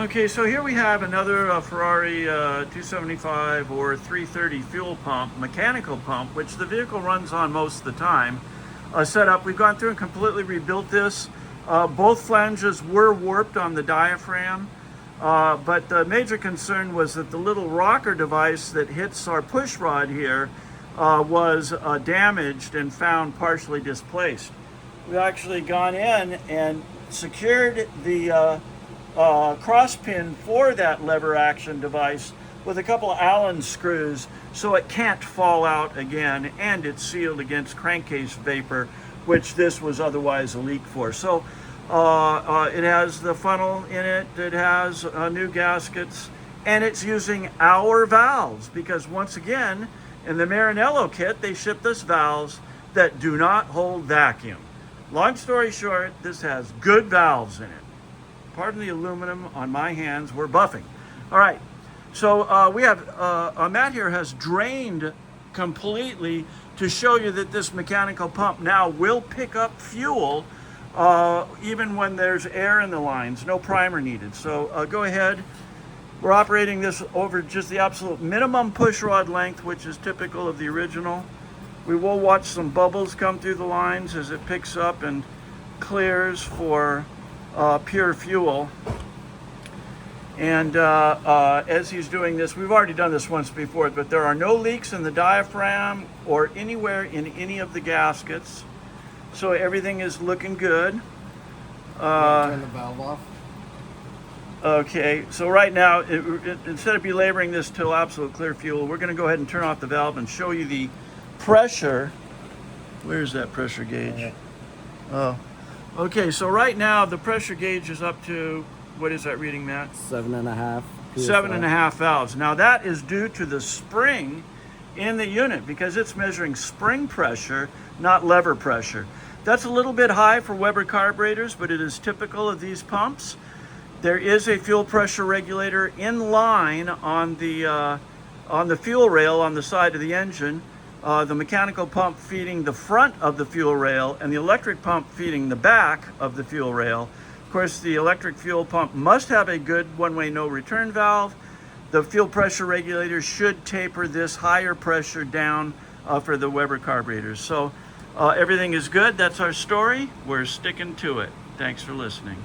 Okay, so here we have another Ferrari 275 or 330 fuel pump, mechanical pump, which the vehicle runs on most of the time. Set up. We've gone through and completely rebuilt this. Both flanges were warped on the diaphragm, but the major concern was that the little rocker device that hits our pushrod here was damaged and found partially displaced. We've actually gone in and secured the cross pin for that lever action device with a couple of Allen screws so it can't fall out again, and it's sealed against crankcase vapor, which this was otherwise a leak for. So it has the funnel in it, it has new gaskets, and it's using our valves because once again in the Maranello kit they shipped us valves that do not hold vacuum. Long story short, this has good valves in it. Pardon the aluminum on my hands, we're buffing. All right, so we have, Matt here has drained completely to show you that this mechanical pump now will pick up fuel even when there's air in the lines, no primer needed. So go ahead. We're operating this over just the absolute minimum push rod length, which is typical of the original. We will watch some bubbles come through the lines as it picks up and clears for pure fuel. And as he's doing this, we've already done this once before, but there are no leaks in the diaphragm or anywhere in any of the gaskets. So everything is looking good. Turn the valve off. Okay, so right now, instead of belaboring this till absolute clear fuel, we're going to go ahead and turn off the valve and show you the pressure. Where's that pressure gauge? Oh. Okay, so right now the pressure gauge is up to, what is that reading, Matt? 7.5. 7.5 valves. Now that is due to the spring in the unit because it's measuring spring pressure, not lever pressure. That's a little bit high for Weber carburetors, but it is typical of these pumps. There is a fuel pressure regulator in line on the fuel rail on the side of the engine. The mechanical pump feeding the front of the fuel rail and the electric pump feeding the back of the fuel rail. Of course, the electric fuel pump must have a good one-way no return valve. The fuel pressure regulator should taper this higher pressure down for the Weber carburetors. So everything is good. That's our story. We're sticking to it. Thanks for listening.